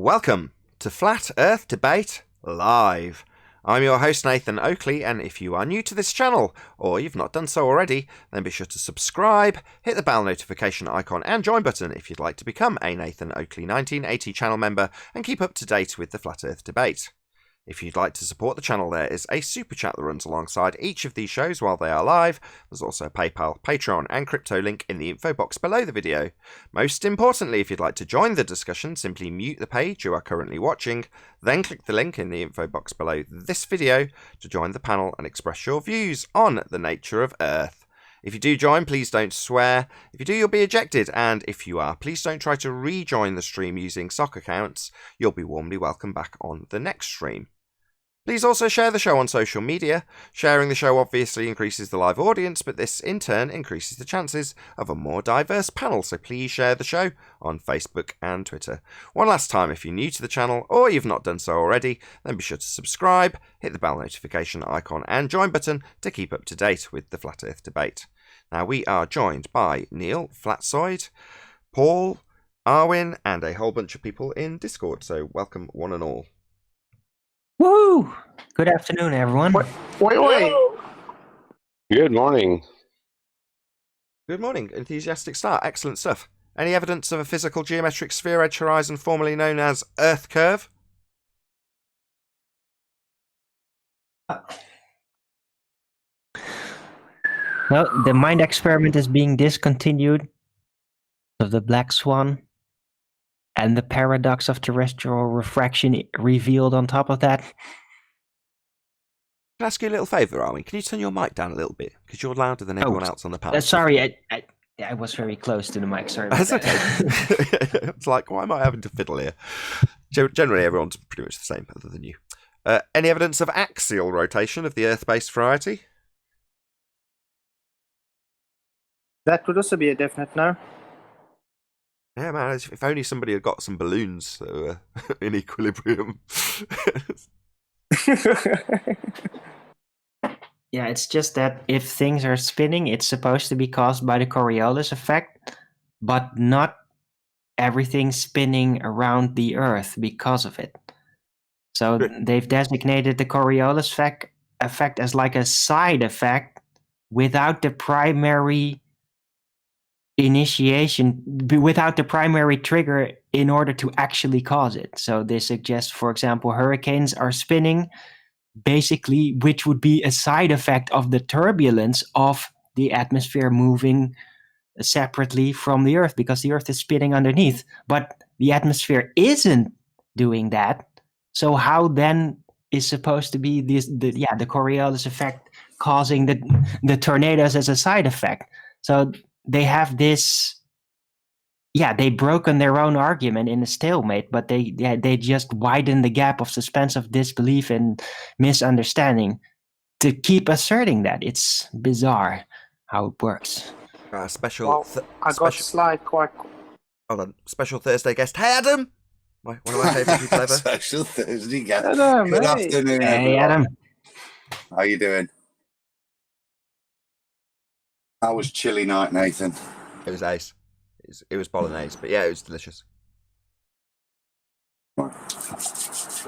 Welcome to Flat Earth Debate Live. I'm your host Nathan Oakley, and if you are new to this channel, or you've not done so already, then be sure to subscribe, hit the bell notification icon and join button if you'd like to become a Nathan Oakley 1980 channel member and keep up to date with the Flat Earth Debate. If you'd like to support the channel, there is a super chat that runs alongside each of these shows while they are live. There's also a PayPal, Patreon and crypto link in the info box below the video. Most importantly, if you'd like to join the discussion, simply mute the page you are currently watching, then click the link in the info box below this video to join the panel and express your views on the nature of Earth. If you do join, please don't swear. If you do, you'll be ejected. And if you are, please don't try to rejoin the stream using sock accounts. You'll be warmly welcomed back on the next stream. Please also share the show on social media. Sharing the show obviously increases the live audience, but this in turn increases the chances of a more diverse panel, so please share the show on Facebook and Twitter. One last time, if you're new to the channel or you've not done so already, then be sure to subscribe, hit the bell notification icon and join button to keep up to date with the Flat Earth Debate. Now we are joined by Neil, Flatsoid, Paul, Arwin and a whole bunch of people in Discord, so welcome one and all. Woo! Good afternoon, everyone. Wait. Good morning. Good morning. Enthusiastic start. Excellent stuff. Any evidence of a physical geometric sphere edge horizon formerly known as Earth curve? Well, the mind experiment is being discontinued of the black swan and the paradox of terrestrial refraction revealed on top of that. Can I ask you a little favour, Arwin? Can you turn your mic down a little bit? Because you're louder than everyone else on the panel. Sorry, I was very close to the mic. Sorry about That's okay. It's like, why am I having to fiddle here? Generally, everyone's pretty much the same, other than you. Any evidence of axial rotation of the Earth-based variety? That would also be a definite no. Yeah, man, if only somebody had got some balloons that were in equilibrium. Yeah, it's just that if things are spinning, it's supposed to be caused by the Coriolis effect, but not everything spinning around the Earth because of it. So they've designated the Coriolis effect as like a side effect without the primary initiation, without the primary trigger in order to actually cause it. So they suggest, for example, hurricanes are spinning basically, which would be a side effect of the turbulence of the atmosphere moving separately from the Earth, because the Earth is spinning underneath, but the atmosphere isn't doing that. So how then is supposed to be the Coriolis effect causing the tornadoes as a side effect? So they have this, they've broken their own argument in a stalemate, but they just widen the gap of suspense of disbelief and misunderstanding to keep asserting that. It's bizarre how it works. Special Thursday guest. Hey, Adam! One of my favourite people ever. Special Thursday guest. Hello, Good mate. afternoon, Hey, everyone. Adam. How you doing? How was chilly night, Nathan? It was ace. It was bolognese, but yeah, it was delicious. What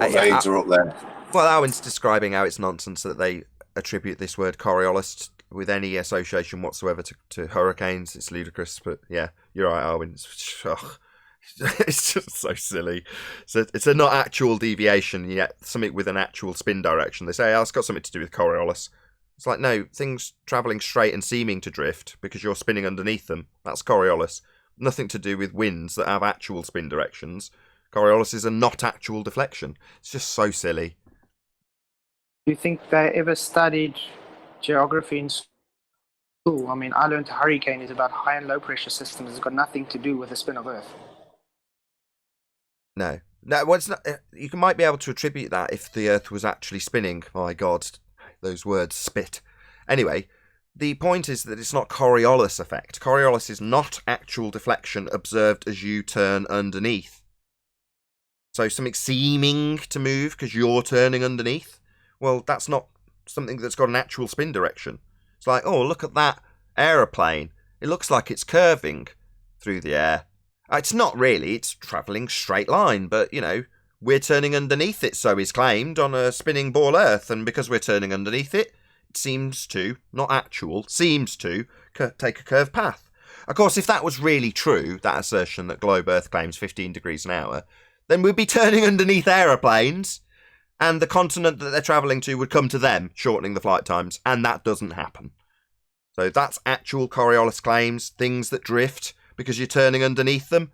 age are up there? Well, Arwin's describing how it's nonsense that they attribute this word Coriolis with any association whatsoever to hurricanes. It's ludicrous, but yeah, you're right, Arwin. It's just so silly. So it's a not actual deviation, yet something with an actual spin direction. They say, it's got something to do with Coriolis. It's like, no, things travelling straight and seeming to drift because you're spinning underneath them. That's Coriolis. Nothing to do with winds that have actual spin directions. Coriolis is a not actual deflection. It's just so silly. Do you think they ever studied geography in school? I mean, I learned a hurricane is about high and low pressure systems. It's got nothing to do with the spin of Earth. No, well, it's not. You might be able to attribute that if the Earth was actually spinning. My God, those words spit. Anyway, the point is that it's not Coriolis effect. Coriolis is not actual deflection observed as you turn underneath. So something seeming to move because you're turning underneath. Well, that's not something that's got an actual spin direction. It's like, oh, look at that aeroplane. It looks like it's curving through the air. It's not really. It's travelling straight line, but, you know, we're turning underneath it, so is claimed, on a spinning ball Earth, and because we're turning underneath it, it seems to, not actual, seems to take a curved path. Of course, if that was really true, that assertion that globe Earth claims 15 degrees an hour, then we'd be turning underneath aeroplanes, and the continent that they're travelling to would come to them, shortening the flight times, and that doesn't happen. So that's actual Coriolis claims, things that drift because you're turning underneath them.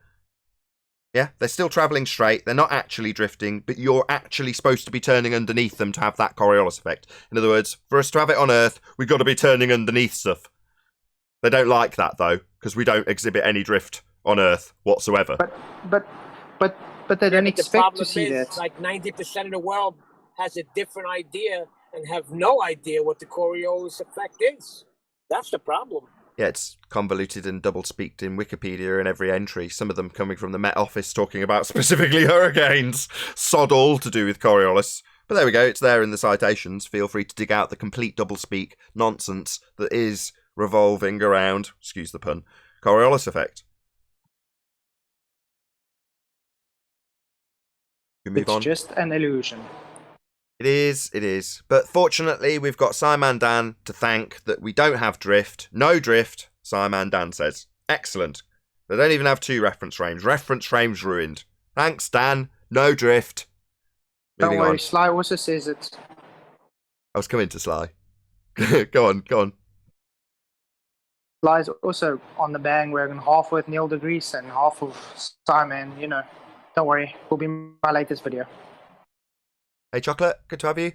Yeah, they're still travelling straight, they're not actually drifting, but you're actually supposed to be turning underneath them to have that Coriolis effect. In other words, for us to have it on Earth, we've got to be turning underneath stuff. They don't like that, though, because we don't exhibit any drift on Earth whatsoever. But they don't expect to see that. Like 90% of the world has a different idea and have no idea what the Coriolis effect is. That's the problem. Yeah, it's convoluted and double-speaked in Wikipedia in every entry, some of them coming from the Met Office talking about specifically hurricanes. Sod all to do with Coriolis. But there we go, it's there in the citations. Feel free to dig out the complete double-speak nonsense that is revolving around, excuse the pun, Coriolis effect. We move on. It's just an illusion. It is. But fortunately, we've got Simon Dan to thank that we don't have drift. No drift, Simon Dan says. Excellent. They don't even have 2 reference frames. Reference frames ruined. Thanks, Dan. No drift. Don't Moving worry, on. Sly also says it. I was coming to Sly. Go on. Sly's also on the bandwagon, half with Neil deGrasse and half of Simon, you know. Don't worry, will be my latest video. Hey, Chocolate. Good to have you.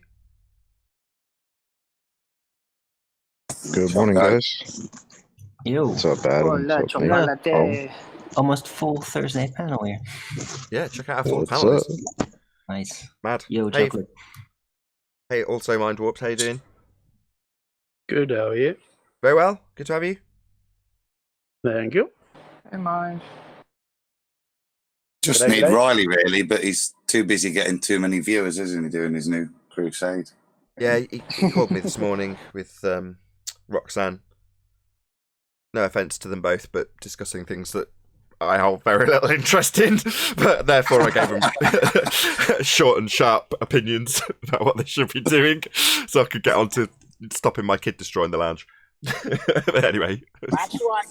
Good morning, guys. Yo, What's up, Adam? Hola, What's up, Nate? chocolate. almost full Thursday panel here. Yeah, check out our full What's panelists. up? Nice. Mad. Yo, Hey, chocolate. hey, also Mind Warped. How you doing? Good, how are you? Very well. Good to have you. Thank you. Am I? Just G'day, need g'day. Riley, really, but he's too busy getting too many viewers, isn't he, doing his new crusade? Yeah, he called me this morning with Roxanne. No offence to them both, but discussing things that I hold very little interest in. But therefore, I gave them short and sharp opinions about what they should be doing, so I could get on to stopping my kid destroying the lounge. But anyway, That's why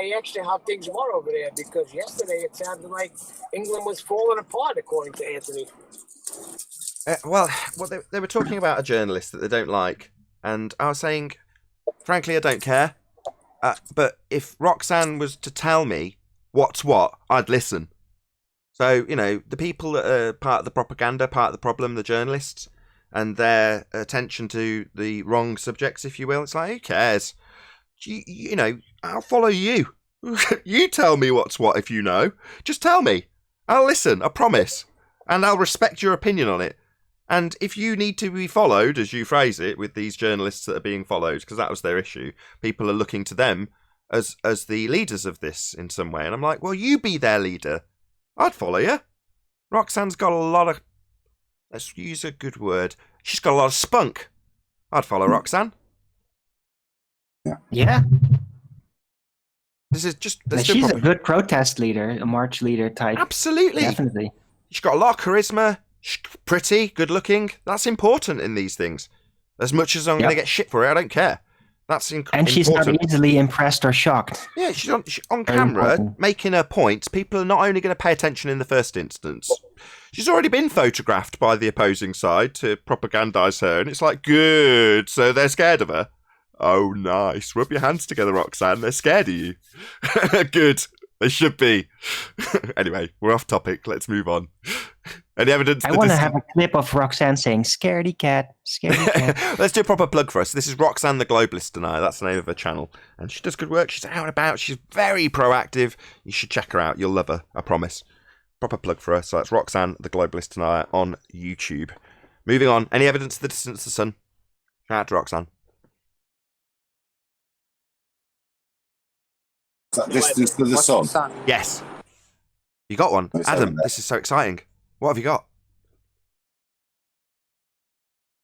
I asked you how things were over there, because yesterday it sounded like England was falling apart, according to Anthony. well, they were talking about a journalist that they don't like, and I was saying, frankly, I don't care. But if Roxanne was to tell me what's what, I'd listen. So, you know, the people that are part of the propaganda, part of the problem, the journalists, and their attention to the wrong subjects, if you will, it's like, who cares? You know, I'll follow you. You tell me what's what if you know. Just tell me. I'll listen, I promise. And I'll respect your opinion on it. And if you need to be followed, as you phrase it, with these journalists that are being followed, because that was their issue, people are looking to them as the leaders of this in some way. And I'm like, well, you be their leader. I'd follow you. Roxanne's got a lot of, let's use a good word, she's got a lot of spunk. I'd follow Roxanne. Yeah, This is just... she's a good protest leader, a march leader type. Absolutely. Definitely. She's got a lot of charisma. She's pretty, good looking. That's important in these things. As much as I'm going to get shit for it, I don't care. That's And she's not easily impressed or shocked. Yeah, she's on Very camera important. making her points. People are not only going to pay attention in the first instance. She's already been photographed by the opposing side to propagandise her, and it's like, good. So they're scared of her. Oh, nice. Rub your hands together, Roxanne. They're scared of you. Good. They should be. Anyway, we're off topic. Let's move on. Any evidence? I want to have a clip of Roxanne saying, scaredy cat, scaredy cat. Let's do a proper plug for us. This is Roxanne the Globalist Denier. That's the name of her channel. And she does good work. She's out and about. She's very proactive. You should check her out. You'll love her. I promise. Proper plug for her. So that's Roxanne the Globalist Denier on YouTube. Moving on. Any evidence of the distance of the sun? Shout out to Roxanne. Is that distance to the What's sun? the sun? Yes. You got one. Let's Adam, have that. this is so exciting. What have you got?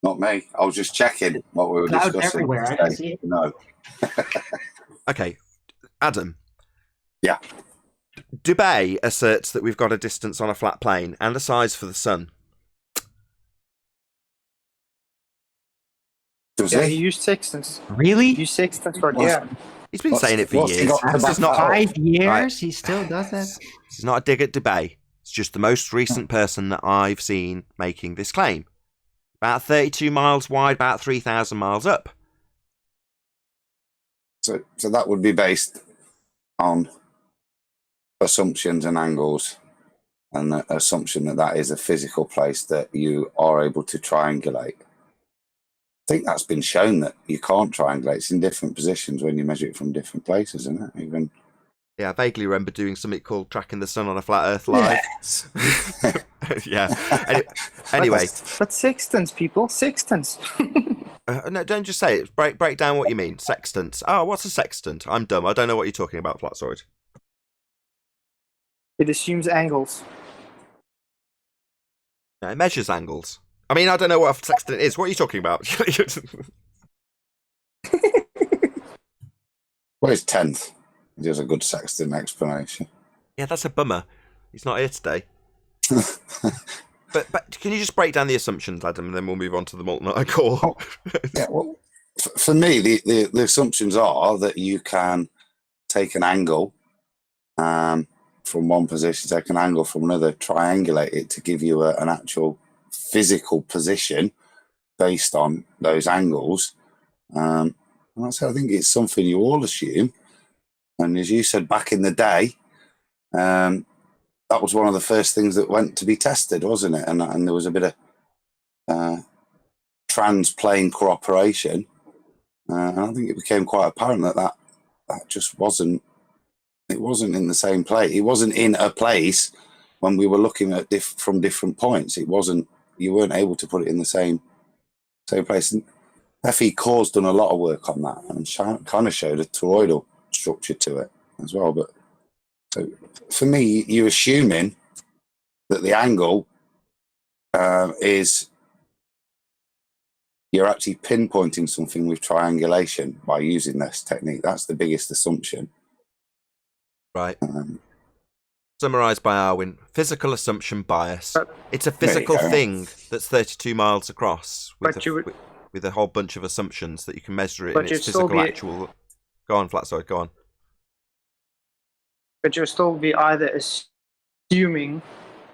Not me. I was just checking what we were Clouds discussing. everywhere, I can see it. No. Okay. Adam. Yeah. Dubay asserts that we've got a distance on a flat plane and a size for the sun. Does Yeah, he? he used sextants. Really? He used sextants for What's- yeah. He's been What's- saying it for what's he years. got to This back is not that up? 5 years? Right. He still does that? This is not a dig at Dubay. It's just the most recent person that I've seen making this claim. About 32 miles wide, about 3,000 miles up. So that would be based on assumptions and angles, and the assumption that that is a physical place that you are able to triangulate. I think that's been shown that you can't triangulate. It's in different positions when you measure it from different places, isn't it? Even Yeah, I vaguely remember doing something called Tracking the Sun on a Flat Earth Live. Yes. Yeah. Anyway, But sextants, people, sextants. no, don't just say it. Break down what you mean. Sextants. Oh, what's a sextant? I'm dumb. I don't know what you're talking about, Flatsoid. It assumes angles. No, it measures angles. I mean, I don't know what a sextant is. What are you talking about? Well, it's 10th. There's a good sextant explanation. Yeah, that's a bummer. He's not here today. But can you just break down the assumptions, Adam, and then we'll move on to the molten iron core? Yeah, well, for me, the assumptions are that you can take an angle from one position, take an angle from another, triangulate it to give you an actual physical position based on those angles. And that's how I think it's something you all assume. And as you said back in the day, that was one of the first things that went to be tested, wasn't it? And there was a bit of trans-plane cooperation. And I think it became quite apparent that just wasn't, it wasn't in the same place. It wasn't in a place when we were looking at from different points. It wasn't, you weren't able to put it in the same place. And F.E. Core's done a lot of work on that and kind of showed a toroidal structure to it as well. But so for me, you're assuming that the angle is, you're actually pinpointing something with triangulation by using this technique. That's the biggest assumption. Right. Summarised by Arwin, physical assumption bias. It's a physical thing that's 32 miles across with a whole bunch of assumptions that you can measure it in its physical actual... Go on, Flatsoid, go on. But you'll still be either assuming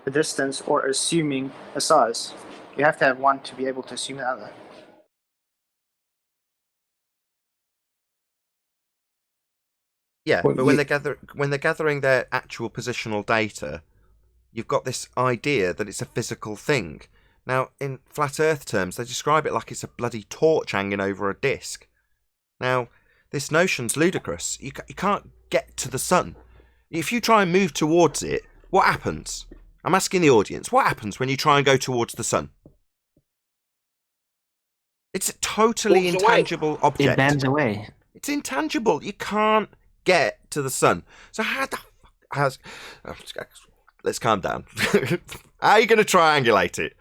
a distance or assuming a size. You have to have one to be able to assume the other. Yeah, but when they're gathering their actual positional data, you've got this idea that it's a physical thing. Now, in flat Earth terms, they describe it like it's a bloody torch hanging over a disc. Now, this notion's ludicrous. You can't get to the sun. If you try and move towards it, what happens? I'm asking the audience, what happens when you try and go towards the sun? It's a totally intangible object. It bends away. It's intangible. You can't get to the sun. So let's calm down. How are you going to triangulate it?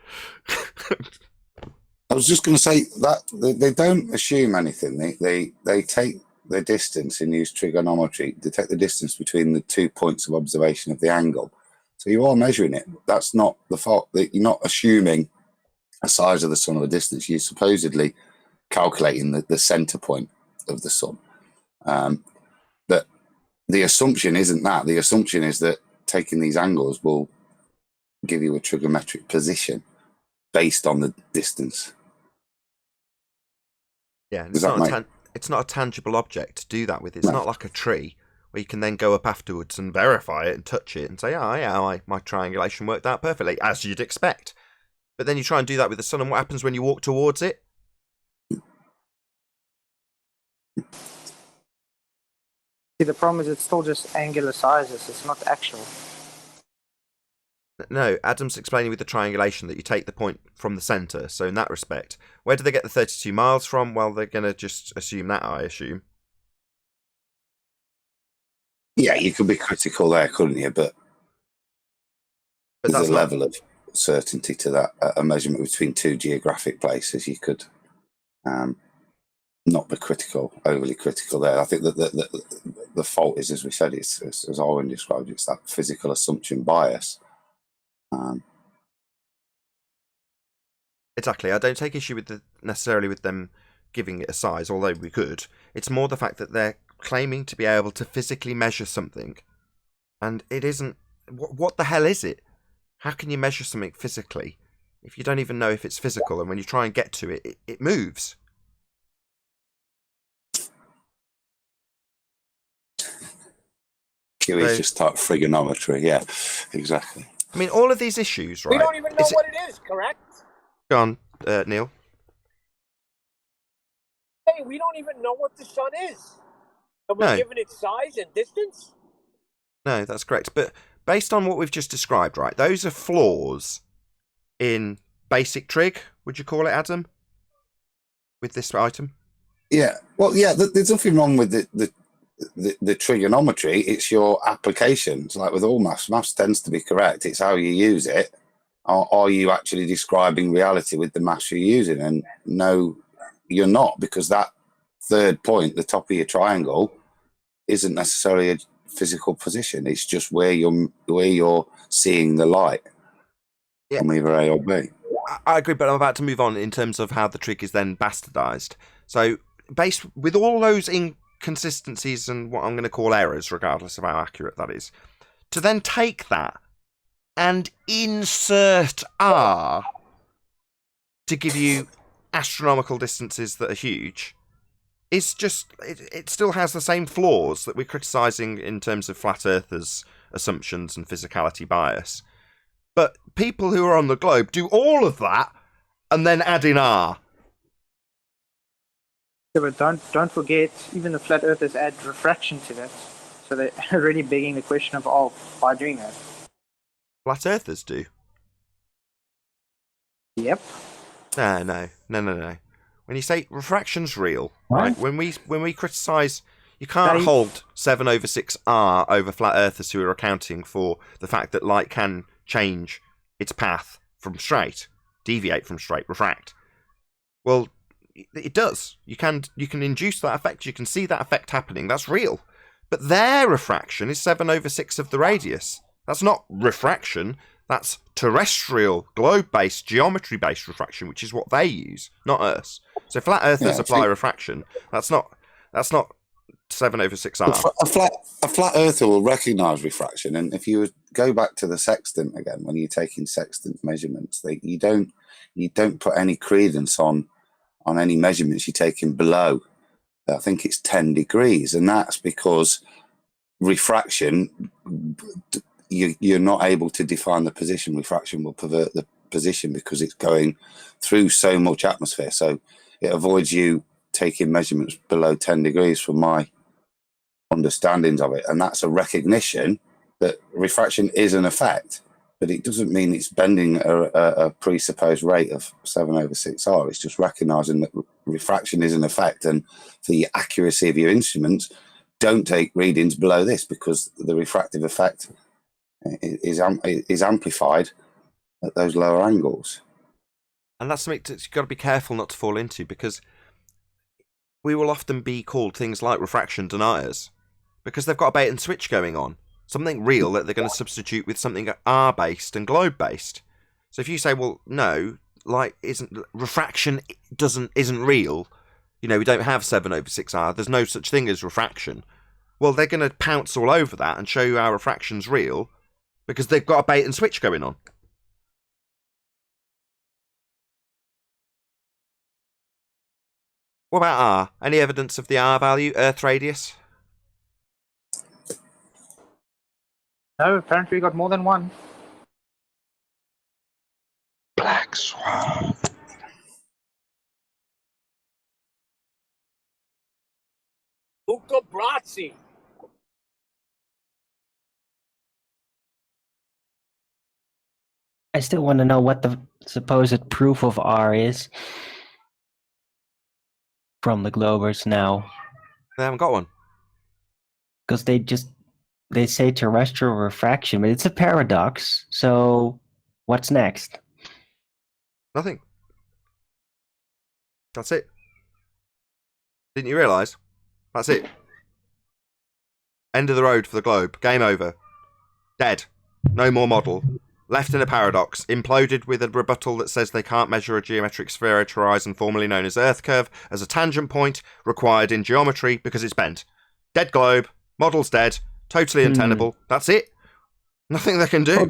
I was just going to say that they don't assume anything. They take the distance and use trigonometry. They take the distance between the 2 points of observation of the angle. So you are measuring it. That's not the fault. You're not assuming a size of the sun or a distance. You're supposedly calculating the center point of the sun. But the assumption isn't that. The assumption is that taking these angles will give you a trigonometric position based on the distance. Yeah, it's not a tangible object to do that with. It's not like a tree where you can then go up afterwards and verify it and touch it and say, oh yeah, my triangulation worked out perfectly, as you'd expect. But then you try and do that with the sun, and what happens when you walk towards it? See, the problem is it's still just angular sizes. It's not actual. No, Adam's explaining with the triangulation that you take the point from the centre. So in that respect, where do they get the 32 miles from? Well, they're going to just assume that, I assume. Yeah, you could be critical there, couldn't you? But there's a level of certainty to that. A measurement between two geographic places, you could not be critical, overly critical there. I think that the fault is, as we said, it's as Owen described, it's that physical assumption bias. Exactly. I don't take issue with necessarily with them giving it a size, although we could. It's more the fact that they're claiming to be able to physically measure something, and it isn't. What the hell is it? How can you measure something physically if you don't even know if it's physical? And when you try and get to it, it moves. QE's just type trigonometry. Yeah, exactly. I mean, all of these issues, right? We don't even know what it is, correct? Go on, Neil. Hey, we don't even know what the sun is. And we're given its size and distance? No, that's correct. But based on what we've just described, right, those are flaws in basic trig, would you call it, Adam? With this item? Yeah. Well, yeah, there's nothing wrong with the trigonometry. It's your applications. Like with all maths tends to be correct. It's how you use it. Are you actually describing reality with the maths you're using? And no, you're not, because that third point, the top of your triangle, isn't necessarily a physical position. It's just where you're seeing the light from either A or B. I agree, but I'm about to move on in terms of how the trig is then bastardized. So, based with all those inconsistencies and what I'm going to call errors, regardless of how accurate that is, to then take that and insert R to give you astronomical distances that are huge is just, it still has the same flaws that we're criticising in terms of flat earthers' assumptions and physicality bias. But people who are on the globe do all of that and then add in R. Yeah, but don't forget, even the flat earthers add refraction to that. So they're already begging the question of, by doing that. Flat earthers do? Yep. No. When you say refraction's real, right? When we criticise, you can't hold 7/6 over flat earthers who are accounting for the fact that light can change its path from straight, deviate from straight, refract. Well, it does. You can induce that effect. You can see that effect happening. That's real. But their refraction is 7/6 of the radius. That's not refraction. That's terrestrial, globe-based, geometry-based refraction, which is what they use, not us. So flat earthers apply refraction. That's not 7/6R. A flat earther will recognise refraction, and if you go back to the sextant again, when you're taking sextant measurements, you don't put any credence on any measurements you're taking below. I think it's 10 degrees, and that's because refraction, you're not able to define the position. Refraction will pervert the position because it's going through so much atmosphere. So it avoids you taking measurements below 10 degrees from my understandings of it. And that's a recognition that refraction is an effect, but it doesn't mean it's bending a presupposed rate of 7/6R. It's just recognizing that refraction is an effect, and for the accuracy of your instruments, don't take readings below this, because the refractive effect is amplified at those lower angles. And that's something that you've got to be careful not to fall into, because we will often be called things like refraction deniers, because they've got a bait and switch going on. Something real that they're going to substitute with something R-based and globe-based. So if you say, well, no, refraction isn't real, we don't have 7/6R, there's no such thing as refraction. Well, they're going to pounce all over that and show you how refraction's real, because they've got a bait and switch going on. What about R? Any evidence of the R value, Earth radius? No, apparently we got more than one. Black Swan. Luca Brazzi. I still want to know what the supposed proof of R is from the Globers now. They haven't got one. Because they say terrestrial refraction, but it's a paradox. So what's next? Nothing. That's it. Didn't you realise? That's it. End of the road for the globe. Game over. Dead. No more model. Left in a paradox. Imploded with a rebuttal that says they can't measure a geometric spheroid horizon formerly known as Earth curve as a tangent point required in geometry because it's bent. Dead globe. Model's dead. Totally untenable. That's it. Nothing they can do. Well,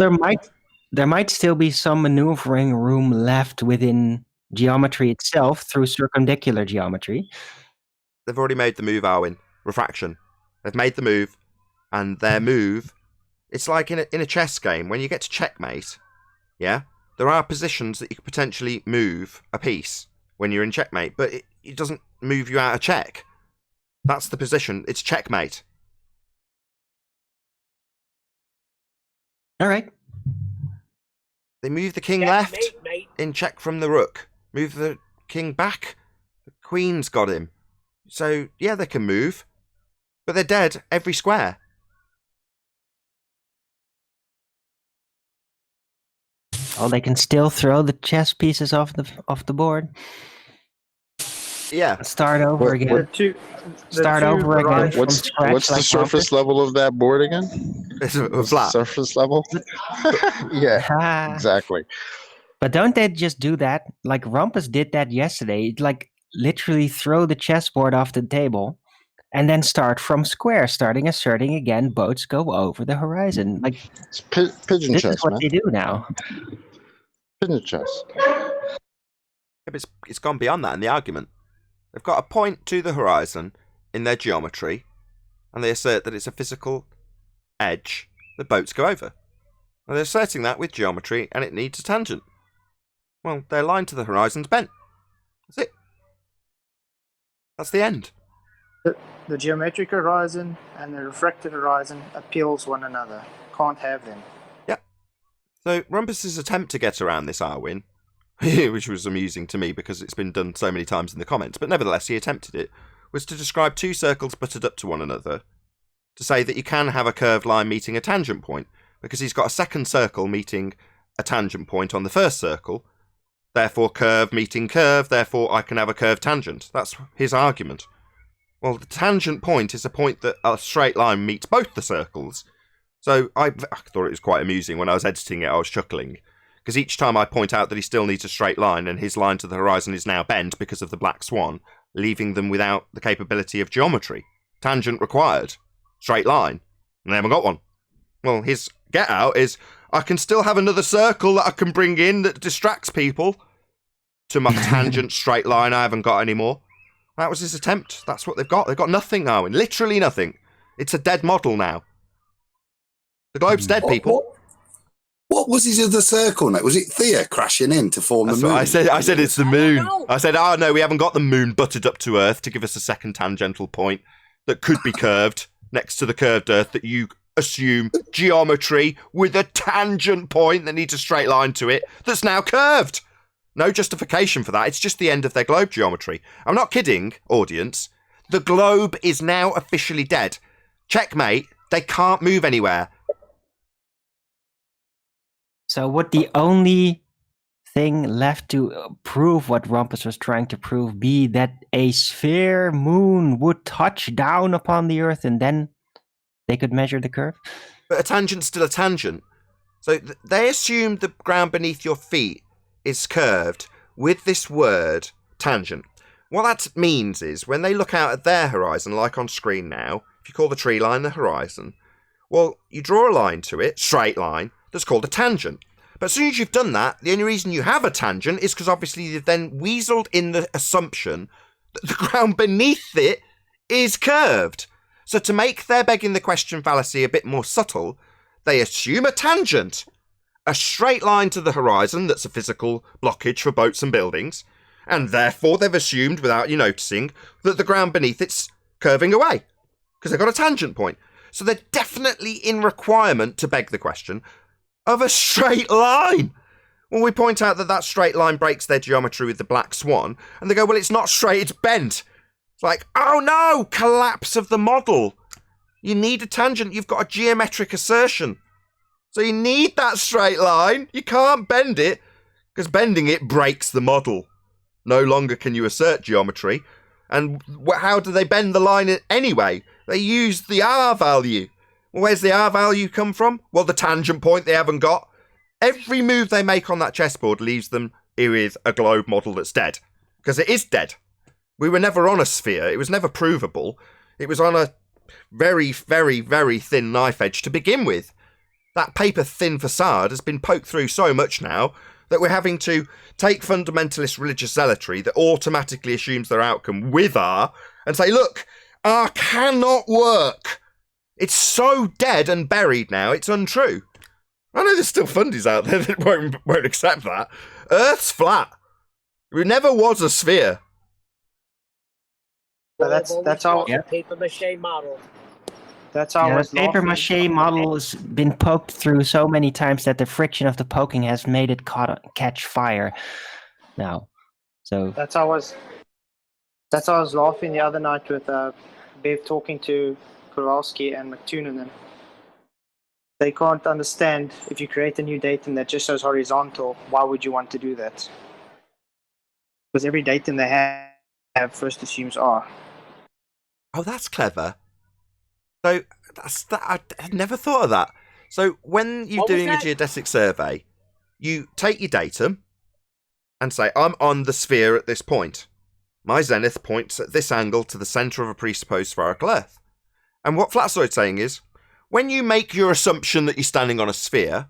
there might still be some maneuvering room left within geometry itself through circumdicular geometry. They've already made the move, Arwin. Refraction. They've made the move, and their move... It's like in a chess game, when you get to checkmate, yeah, there are positions that you could potentially move a piece when you're in checkmate, but it doesn't move you out of check. That's the position. It's checkmate. All right. They move the king Checkmate, left mate. in check from the rook. Move the king back. The queen's got him. So, yeah, they can move, but they're dead every square. Oh, they can still throw the chess pieces off the board. Yeah. Start over again. The two From What's scratch, the like surface level of that board again? It's What's flat. the surface level? Yeah, Ah. exactly. But don't they just do that? Like Rumpus did that yesterday. It, like literally throw the chessboard off the table and then start from square, asserting again, boats go over the horizon. Like It's pigeon this chess, is what man. they do now. Pigeon chess. Yeah, but it's gone beyond that in the argument. They've got a point to the horizon in their geometry, and they assert that it's a physical edge that boats go over. And they're asserting that with geometry, and it needs a tangent. Well, their line to the horizon's bent. That's it. That's the end. The geometric horizon and the refracted horizon appeals one another. Can't have them. Yep. So Rumpus's attempt to get around this Arwin, which was amusing to me because it's been done so many times in the comments, but nevertheless he attempted it, was to describe two circles butted up to one another to say that you can have a curved line meeting a tangent point because he's got a second circle meeting a tangent point on the first circle, therefore curve meeting curve, therefore I can have a curved tangent. That's his argument. Well, the tangent point is a point that a straight line meets both the circles. So I thought it was quite amusing when I was editing it, I was chuckling. Because each time I point out that he still needs a straight line and his line to the horizon is now bent because of the black swan, leaving them without the capability of geometry. Tangent required. Straight line. And they haven't got one. Well, his get out is, I can still have another circle that I can bring in that distracts people to my tangent straight line I haven't got anymore. That was his attempt. That's what they've got. They've got nothing, Arwin. Literally nothing. It's a dead model now. The globe's dead, people. What was his other circle now? Was it Thea crashing in to form That's the moon? what I said it's the I moon. don't know. I said, oh no, we haven't got the moon butted up to Earth to give us a second tangential point that could be curved next to the curved Earth that you assume geometry with a tangent point that needs a straight line to it that's now curved. No justification for that. It's just the end of their globe geometry. I'm not kidding, audience. The globe is now officially dead. Checkmate. They can't move anywhere. So would the only thing left to prove what Rumpus was trying to prove be that a sphere moon would touch down upon the Earth and then they could measure the curve? But a tangent's still a tangent. So they assumed the ground beneath your feet is curved with this word tangent. What that means is when they look out at their horizon, like on screen now, if you call the tree line the horizon, well, you draw a line to it, straight line, that's called a tangent. But as soon as you've done that, the only reason you have a tangent is because obviously you've then weaseled in the assumption that the ground beneath it is curved. So to make their begging the question fallacy a bit more subtle, they assume a tangent. A straight line to the horizon that's a physical blockage for boats and buildings, and therefore they've assumed, without you noticing, that the ground beneath it's curving away, because they've got a tangent point. So they're definitely in requirement, to beg the question, of a straight line. When we point out that that straight line breaks their geometry with the black swan, and they go, well, it's not straight, it's bent. It's like, oh no, collapse of the model. You need a tangent, you've got a geometric assertion. So you need that straight line. You can't bend it, because bending it breaks the model. No longer can you assert geometry. And how do they bend the line anyway? They use the R value. Well, where's the R value come from? Well, the tangent point they haven't got. Every move they make on that chessboard leaves them with a globe model that's dead. Because it is dead. We were never on a sphere. It was never provable. It was on a very, very, very thin knife edge to begin with. That paper-thin facade has been poked through so much now that we're having to take fundamentalist religious zealotry that automatically assumes their outcome with R and say, look, R cannot work. It's so dead and buried now, it's untrue. I know there's still fundies out there that won't accept that. Earth's flat. It never was a sphere. But that's all. Yeah. Paper mache model. That's all. The paper mache model has been poked through so many times that the friction of the poking has made it catch fire. Now, so That's how I was laughing the other night with Bev talking to Kowalski and McTunan, and they can't understand if you create a new datum that just shows horizontal, why would you want to do that? Because every datum they have first assumes R. Oh, that's clever. So I never thought of that. So when you're doing a geodesic survey, you take your datum and say, I'm on the sphere at this point. My zenith points at this angle to the centre of a presupposed spherical Earth. And what Flatzoid's saying is, when you make your assumption that you're standing on a sphere,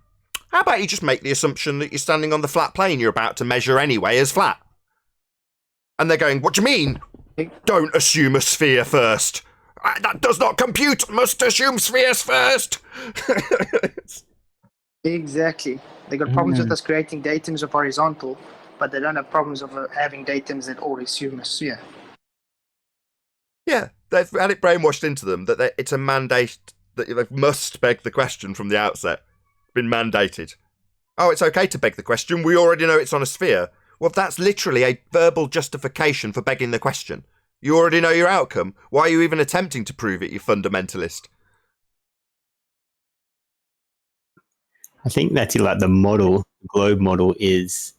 how about you just make the assumption that you're standing on the flat plane you're about to measure anyway as flat? And they're going, what do you mean? Don't assume a sphere first. That does not compute. Must assume spheres first. Exactly. They got problems with us creating datums of horizontal, but they don't have problems of having datums that all assume a sphere. Yeah, they've had it brainwashed into them that it's a mandate that they must beg the question from the outset. Been mandated. Oh, it's okay to beg the question. We already know it's on a sphere. Well, that's literally a verbal justification for begging the question. You already know your outcome. Why are you even attempting to prove it, you fundamentalist? I think that's like the model, globe model is,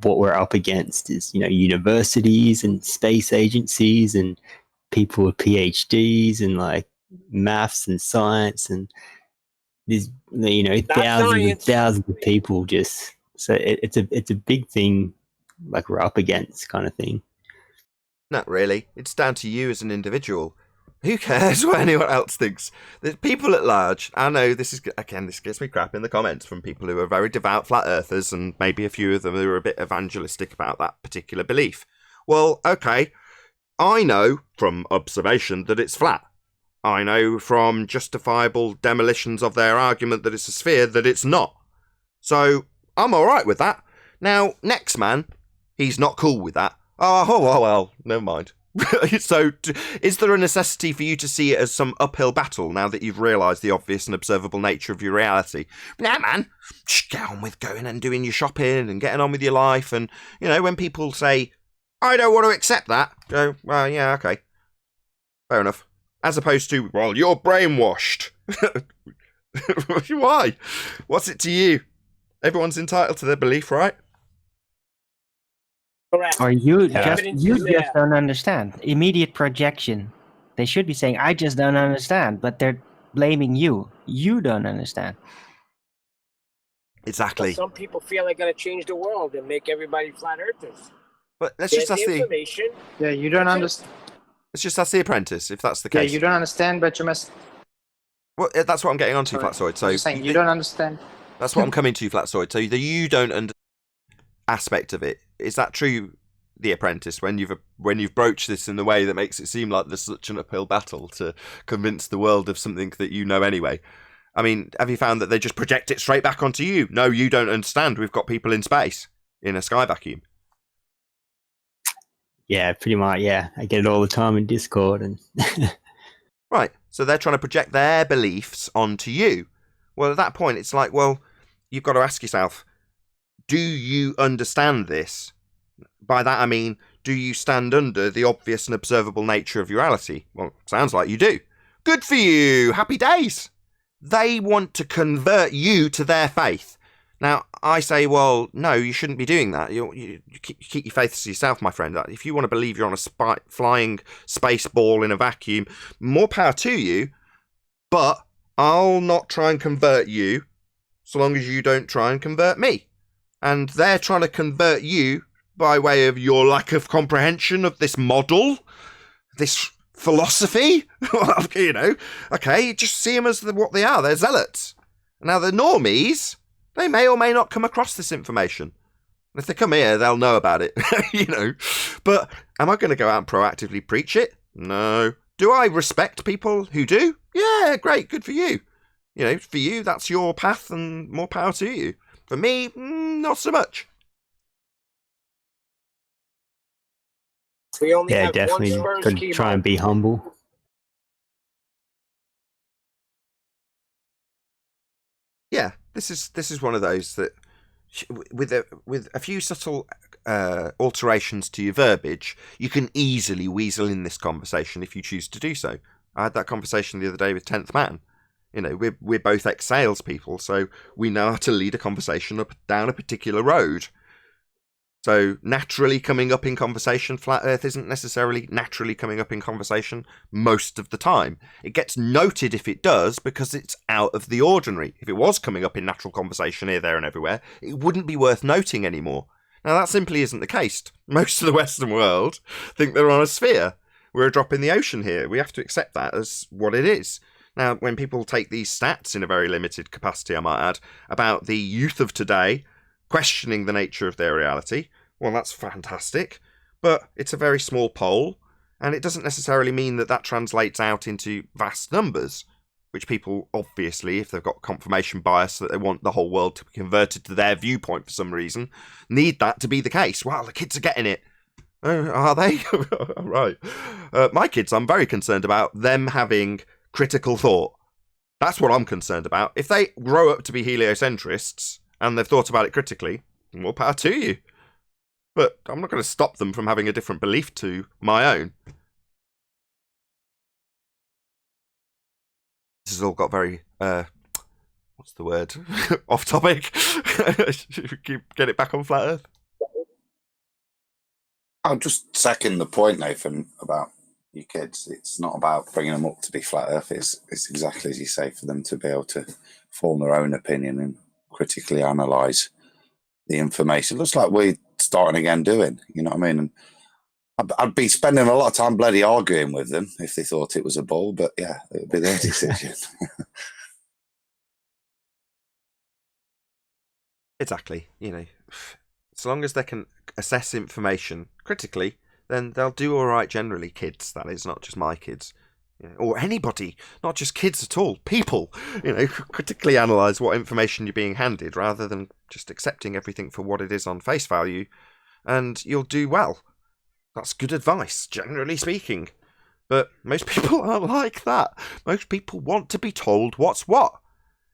what we're up against is, universities and space agencies and people with PhDs and like maths and science and there's, thousands of people just, so it's a big thing, like we're up against kind of thing. Not really. It's down to you as an individual. Who cares what anyone else thinks? The people at large, I know this gets me crap in the comments from people who are very devout flat earthers and maybe a few of them who are a bit evangelistic about that particular belief. Well, okay, I know from observation that it's flat. I know from justifiable demolitions of their argument that it's a sphere that it's not. So I'm alright with that. Now, next man, he's not cool with that. Oh, well, never mind. So, is there a necessity for you to see it as some uphill battle now that you've realised the obvious and observable nature of your reality? Nah, man, just get on with going and doing your shopping and getting on with your life. And, when people say, I don't want to accept that, go, well, yeah, okay. Fair enough. As opposed to, well, you're brainwashed. Why? What's it to you? Everyone's entitled to their belief, right? Correct. Or you just don't understand. Immediate projection. They should be saying, I just don't understand, but they're blaming you. You don't understand. Exactly. But some people feel they're going to change the world and make everybody flat earthers. But let's just ask the information. Yeah, you don't understand. Let's just ask the apprentice, if that's the case. Yeah, you don't understand, but you must. Well, that's what I'm getting onto, Flatzoid. So saying you don't understand. That's what I'm coming to, Flatzoid. So the you don't understand aspect of it, is that true, the apprentice, when you've broached this in the way that makes it seem like there's such an uphill battle to convince the world of something that you know anyway? I mean, have you found that they just project it straight back onto you? No, you don't understand. We've got people in space, in a sky vacuum. Yeah, pretty much, yeah. I get it all the time in Discord. And Right, so they're trying to project their beliefs onto you. Well, at that point, it's like, well, you've got to ask yourself, do you understand this? By that I mean, do you stand under the obvious and observable nature of reality? Well, sounds like you do. Good for you! Happy days! They want to convert you to their faith. Now, I say, well, no, you shouldn't be doing that. You keep your faith to yourself, my friend. If you want to believe you're on a flying space ball in a vacuum, more power to you, but I'll not try and convert you so long as you don't try and convert me. And they're trying to convert you by way of your lack of comprehension of this model, this philosophy. Okay, just see them as what they are. They're zealots. Now, the normies, they may or may not come across this information. If they come here, they'll know about it, But am I going to go out and proactively preach it? No. Do I respect people who do? Yeah, great, good for you. For you, that's your path and more power to you. For me, not so much. We only have definitely one Spurs could chemo. try and be humble. Yeah, this is one of those that, with a few subtle alterations to your verbiage, you can easily weasel in this conversation if you choose to do so. I had that conversation the other day with 10th Man. We're both ex-salespeople, so we know how to lead a conversation down a particular road. So naturally coming up in conversation, Flat Earth isn't necessarily naturally coming up in conversation most of the time. It gets noted if it does because it's out of the ordinary. If it was coming up in natural conversation here, there and everywhere, it wouldn't be worth noting anymore. Now that simply isn't the case. Most of the Western world think they're on a sphere. We're a drop in the ocean here. We have to accept that as what it is. Now, when people take these stats in a very limited capacity, I might add, about the youth of today questioning the nature of their reality, well, that's fantastic, but it's a very small poll, and it doesn't necessarily mean that translates out into vast numbers, which people, obviously, if they've got confirmation bias that they want the whole world to be converted to their viewpoint for some reason, need that to be the case. Wow, the kids are getting it. Oh, are they? Right. My kids, I'm very concerned about them having critical thought. That's what I'm concerned about. If they grow up to be heliocentrists and they've thought about it critically, more power to you. But I'm not going to stop them from having a different belief to my own. This has all got very, what's the word? Off topic. Get it back on Flat Earth. I'll just second the point, Nathan, about your kids. It's not about bringing them up to be flat earth. It's exactly as you say, for them to be able to form their own opinion and critically analyse the information. It looks like we're starting again doing, you know what I mean? And I'd be spending a lot of time bloody arguing with them if they thought it was a bull, but yeah, it would be their decision. Exactly. As long as they can assess information critically, then they'll do all right generally. Kids, that is, not just my kids. Or anybody, not just kids at all. People, critically analyse what information you're being handed rather than just accepting everything for what it is on face value, and you'll do well. That's good advice, generally speaking. But most people aren't like that. Most people want to be told what's what.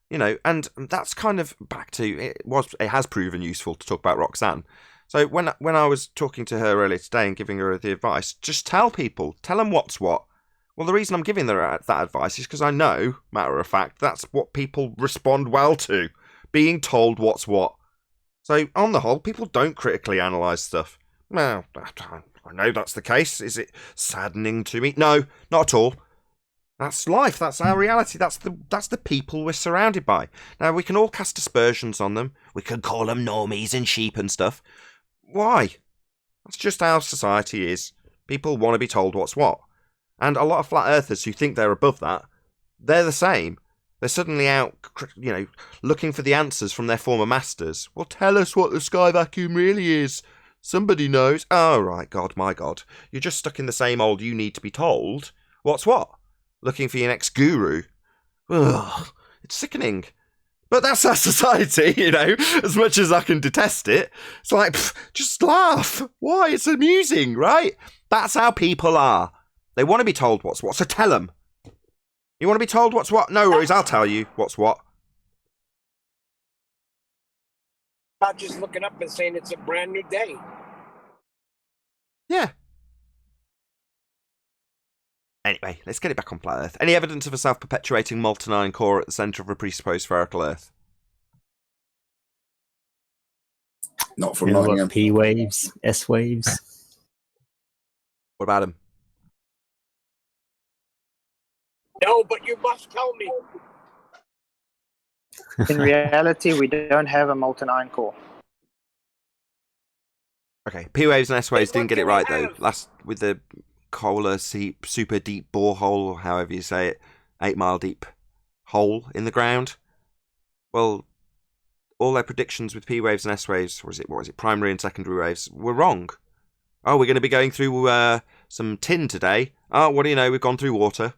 And that's kind of back to, it has proven useful to talk about Roxanne. So when I was talking to her earlier today and giving her the advice, just tell them what's what. Well, the reason I'm giving her that advice is because I know, matter of fact, that's what people respond well to, being told what's what. So on the whole, people don't critically analyse stuff. Well, I know that's the case. Is it saddening to me? No, not at all. That's life. That's our reality. That's the people we're surrounded by. Now, we can all cast aspersions on them. We can call them normies and sheep and stuff. Why? That's just how society is. People want to be told what's what. And a lot of flat earthers who think they're above that, they're the same. They're suddenly out, looking for the answers from their former masters. Well, tell us what the sky vacuum really is. Somebody knows. Oh, right, God, my God. You're just stuck in the same old you need to be told. What's what? Looking for your next guru. Ugh, it's sickening. But that's our society, as much as I can detest it. It's like, just laugh. Why? It's amusing, right? That's how people are. They want to be told what's what, so tell them. You want to be told what's what? No worries, I'll tell you what's what. About just looking up and saying it's a brand new day. Yeah. Anyway, let's get it back on Flat Earth. Any evidence of a self-perpetuating molten iron core at the centre of a presupposed spherical Earth? Not from You know Nottingham. what? P waves, S waves. What about him? No, but you must tell me. In reality, we don't have a molten iron core. Okay, P waves and S waves Then didn't what get it do we right though. have? Last with the Kohler super deep borehole, or however you say it, 8 mile deep hole in the ground. Well, all their predictions with P waves and S waves, what was it, primary and secondary waves, were wrong. Oh, we're going to be going through some tin today. Oh, what do you know? We've gone through water.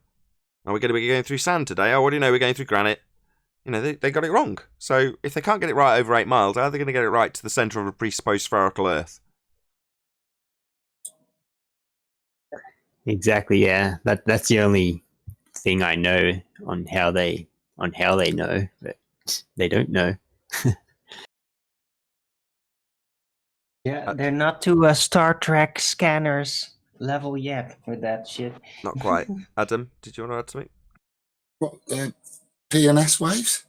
Oh, we're going to be going through sand today. Oh, what do you know? We're going through granite. You know, they got it wrong. So if they can't get it right over 8 miles, how are they going to get it right to the centre of a presupposed spherical Earth? Exactly. Yeah. That's the only thing I know on how they know, but they don't know. Yeah, they're not to Star Trek scanners level yet for that shit. Not quite. Adam, did you want to add something? What, P and S waves?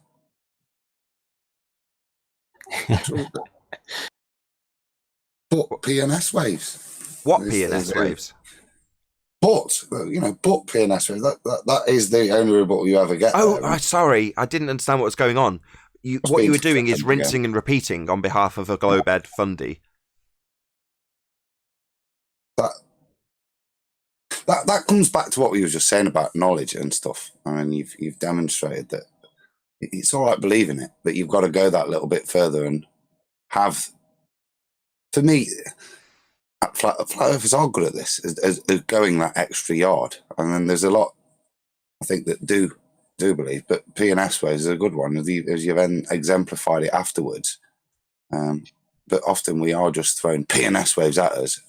But P and S waves. What P and S waves? But, but P and S waves, that is the only rebuttal you ever get. Oh, sorry. I didn't understand what was going on. What you were doing is again. rinsing and repeating on behalf of a Globe Ed fundie. That comes back to what we were just saying about knowledge and stuff. I mean, you've demonstrated that it's all right believing it, but you've got to go that little bit further and have. For me, flat earthers are good at this, as going that extra yard. And then there's a lot, I think, that do believe, but P and S waves is a good one, as you then exemplified it afterwards. But often we are just throwing P and S waves at us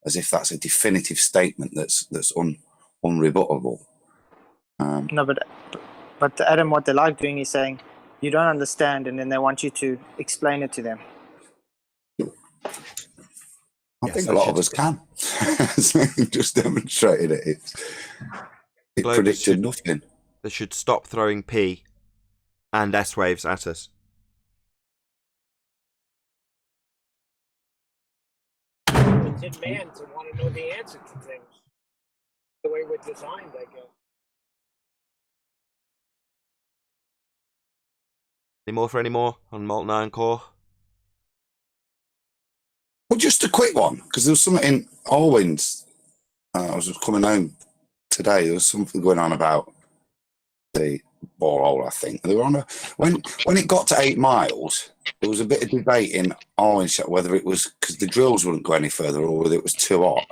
as if that's a definitive statement that's unrebuttable. No, but Adam, what they like doing is saying, you don't understand, and then they want you to explain it to them. I think a lot of us can. Just demonstrated it. It predicted nothing. They should stop throwing P and S waves at us. It's in man to want to know the answer to things. The way we're designed, I guess. Any more on molten iron core? Well, just a quick one, because there was something in Orwin's. I was coming home today. There was something going on about the borehole, I think. They were on when it got to 8 miles, there was a bit of debate in Orwin's whether it was because the drills wouldn't go any further or whether it was too hot.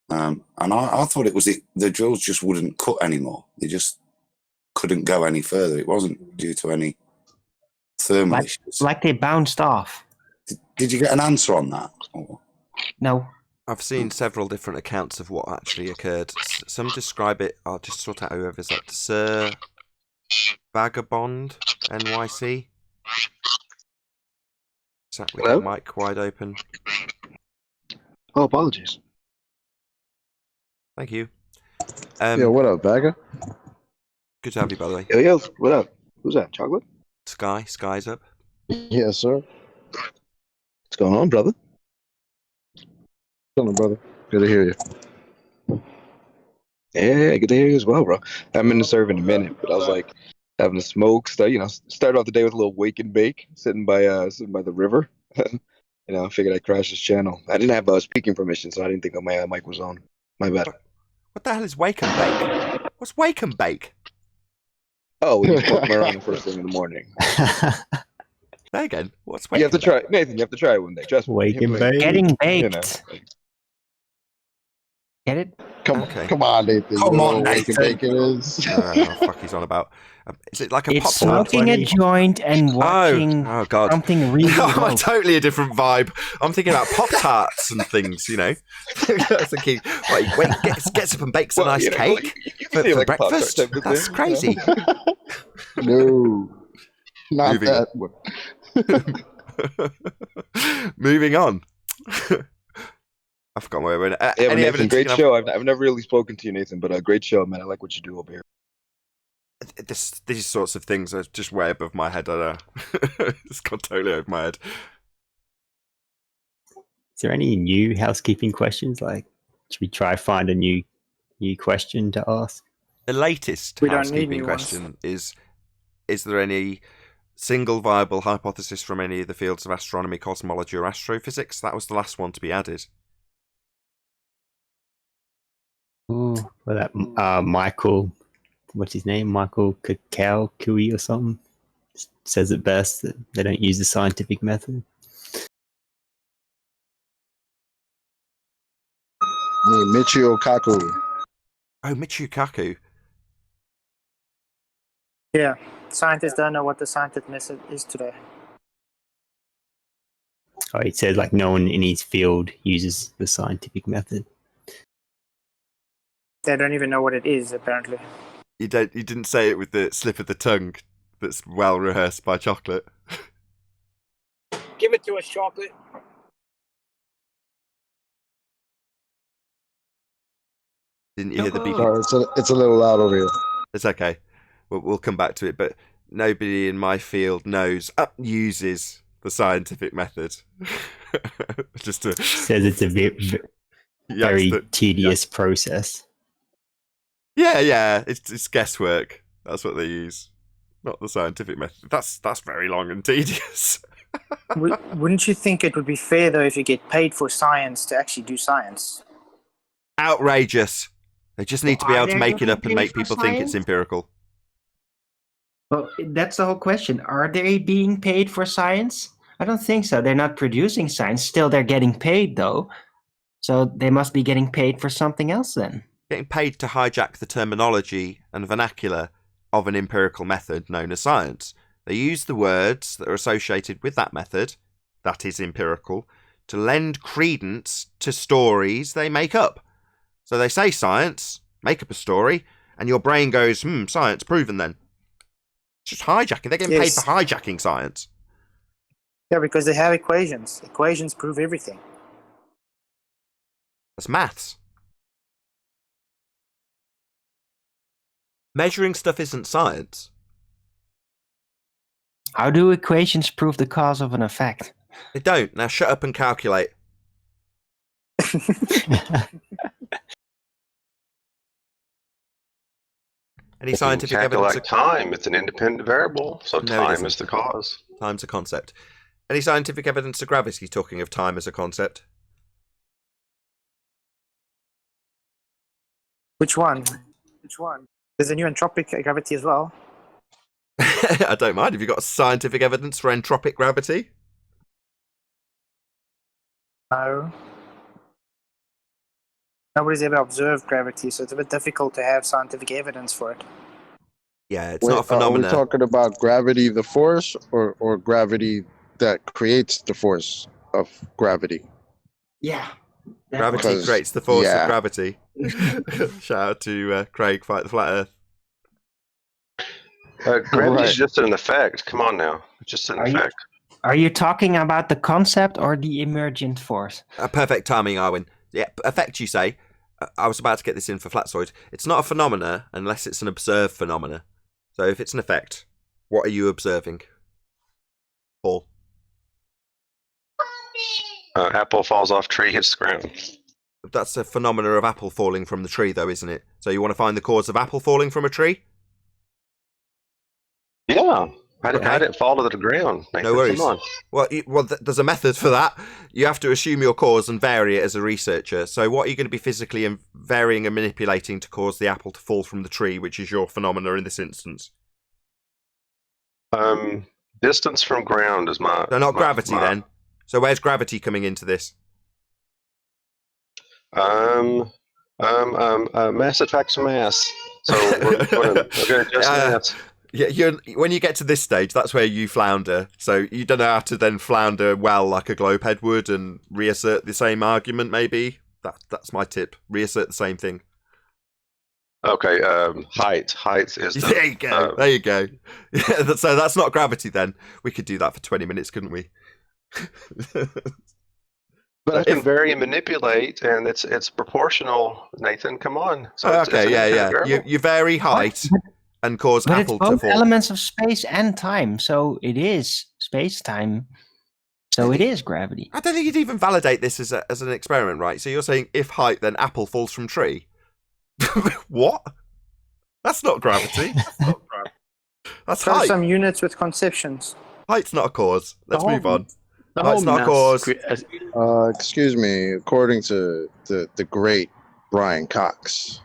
And I thought it was the drills just wouldn't cut anymore. They just couldn't go any further. It wasn't due to any thermal issues. Like they bounced off. Did you get an answer on that? Or? No. I've seen several different accounts of what actually occurred. Some describe it. I'll just sort out whoever's that. Sir Vagabond NYC. Exactly. Hello? Mic wide open. Oh, apologies. Thank you. Yo, what up, Bagger? Good to have you, by the way. Yo, what up? Who's that? Chocolate? Sky's up. Yes, sir. What's going on, brother? Chilling, brother. Good to hear you. Yeah, good to hear you as well, bro. I'm in the serve in a minute, but I was like having a smoke. Start off the day with a little wake and bake, sitting by the river. I figured I'd crash this channel. I didn't have speaking permission, so I didn't think my mic was on. My bad. What the hell is wake and bake? What's wake and bake? Oh, we just walk around first thing in the morning. Say again. What's wake? You have to try, Nathan. You have to try it one day. Trust me. Wake and bake. Getting baked. You know. Get it? Come on, Nathan. Come You know on, what wake and Nathan. bake it is. Oh, fuck, he's on about. Is it like a It's pop? smoking a joint and watching Oh God. something really gross. Totally a different vibe. I'm thinking about Pop Tarts and things, I was thinking, wait, gets up and bakes a nice cake You for, can see for like a Pop-Tart breakfast. type of That's thing, crazy. No. Not Moving that one. Moving on. I forgot where we're at. Yeah, but Any Nathan, evidence? great show. I've never really spoken to you, Nathan, but a great show, man. I like what you do over here. These sorts of things are just way above my head. I don't know. It's gone totally over my head. there any new housekeeping questions? Like, should we try find a new question to ask? The latest We don't need housekeeping new ones. question is there any single viable hypothesis from any of the fields of astronomy, cosmology, or astrophysics? That was the last one to be added. Ooh, well, that Michael, what's his name? Michael Kakao-Kui or something, says it best that they don't use the scientific method. Michio Kaku. Oh, Michio Kaku. Yeah, scientists don't know what the scientific method is today. Oh, it says like no one in his field uses the scientific method. They don't even know what it is, apparently. You didn't say it with the slip of the tongue that's well rehearsed by Chocolate. Give it to us, Chocolate. Didn't you hear the beep? Sorry, it's a little loud over here. It's okay. We'll come back to it, but nobody in my field uses the scientific method. Just to Says it's a very tedious process. Yeah, it's guesswork. That's what they use, not the scientific method. That's very long and tedious. Wouldn't you think it would be fair, though, if you get paid for science to actually do science? Outrageous. They just need to be able to make it up and make people think it's empirical. Well, that's the whole question. Are they being paid for science? I don't think so. They're not producing science. Still, they're getting paid, though. So they must be getting paid for something else then. Getting paid to hijack the terminology and vernacular of an empirical method known as science. They use the words that are associated with that method, that is empirical, to lend credence to stories they make up. So they say science, make up a story, and your brain goes, science, proven then. It's just hijacking. They're getting paid for hijacking science. Yeah, because they have equations. Equations prove everything. That's maths. Measuring stuff isn't science. How do equations prove the cause of an effect? They don't. Now shut up and calculate. Any scientific evidence? Like time, it's an independent variable, so No, time is the cause. Time's a concept. Any scientific evidence of gravity talking of time as a concept? Which one? There's a new entropic gravity as well. I don't mind. Have you got scientific evidence for entropic gravity? No. Nobody's ever observed gravity, so it's a bit difficult to have scientific evidence for it. Yeah, it's not a phenomenon. Are we talking about gravity, the force, or gravity that creates the force of gravity? Yeah. Gravity creates the force of gravity. Shout out to Craig, Fight the Flat Earth. Gravity's just an effect. Come on now. It's just an effect. Are you talking about the concept or the emergent force? Perfect timing, Arwin. Yeah, effect, you say. I was about to get this in for Flatzoid. It's not a phenomena unless it's an observed phenomena. So if it's an effect, what are you observing? Paul? Apple falls off tree, hits the ground. That's a phenomena of apple falling from the tree, though, isn't it? So you want to find the cause of apple falling from a tree? Yeah. How did it fall to the ground? No worries. Come on. Well, there's a method for that. You have to assume your cause and vary it as a researcher. So what are you going to be physically varying and manipulating to cause the apple to fall from the tree, which is your phenomena in this instance? Distance from ground is my... So not gravity then. So where's gravity coming into this? Mass attracts mass. So we're going to adjust mass. Yeah, when you get to this stage, that's where you flounder. So you don't know how to then flounder well like a globehead would and reassert the same argument, maybe? That's my tip. Reassert the same thing. Okay, height is... There you go. There you go. So that's not gravity then. We could do that for 20 minutes, couldn't we? But I can vary and manipulate, and it's proportional, Nathan. Come on. So okay, yeah. You vary height... and cause but apple it's both to fall. Elements of space and time, so it is space-time. So it is gravity. I don't think you'd even validate this as an experiment, right? So you're saying if height, then apple falls from tree. What? That's not gravity. That's Show height. some units with conceptions. Height's not a cause. Let's move on. The Height's whole not a cause. Excuse me. According to the great Brian Cox,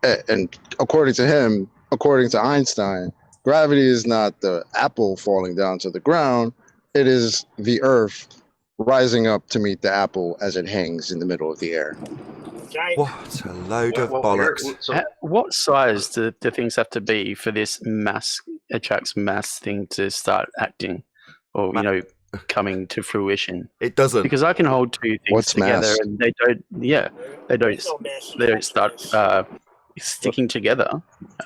and according to him, according to Einstein, gravity is not the apple falling down to the ground. It is the Earth rising up to meet the apple as it hangs in the middle of the air. Right. What a load of bollocks. What size do things have to be for this mass attracts mass thing to start acting, or coming to fruition? It doesn't. Because I can hold two things What's together, mass? and they don't. Yeah, they don't. There's no mass. They don't start sticking together.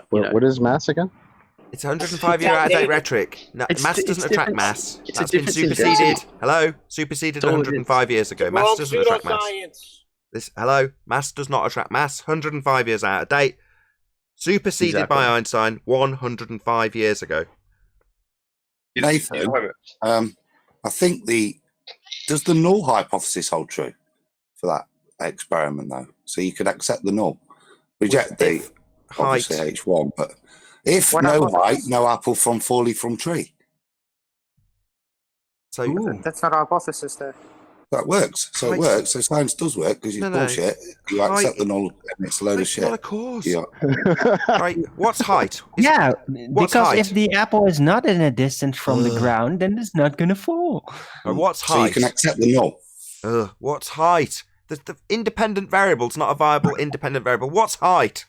What is mass again? It's 105 year out of date rhetoric. No, mass doesn't attract mass. That's been superseded. Hello? Superseded 105 years ago. Mass doesn't attract mass. Hello? Mass does not attract mass. 105 years out of date. Superseded by Einstein 105 years ago. Nathan, I think does the null hypothesis hold true for that experiment though? So you could accept the null, reject the obviously H1, but if no height, no apple from falling from tree. So that's not a hypothesis though. That works. So it works. So science does work because you bullshit. You accept the null and it's a load of shit. Not a cause. Yeah. Right. What's height? Because height? if the apple is not in a distance from the ground, then it's not going to fall. What's height? So you can accept the null. What's height? The independent variable's not a viable independent variable. What's height?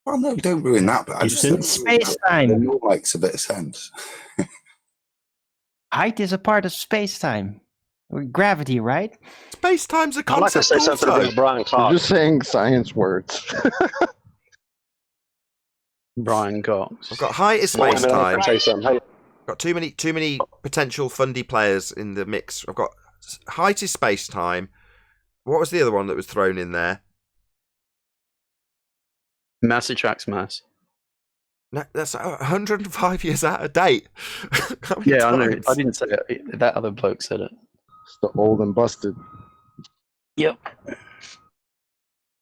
Well, no, don't ruin that. But I just think space-time. The null makes a bit of sense. Height is a part of space-time. Gravity, right? Space-time's a concept. I'd like to say something about Brian Cox. You're just saying science words. Brian Cox. I've got height is space-time. Say something. Hey, I've got too many potential fundy players in the mix. I've got height is space-time. What was the other one that was thrown in there? Mass attracts mass. No, that's 105 years out of date. Yeah, I know. I didn't say it. That other bloke said it. It's the old and busted. Yep.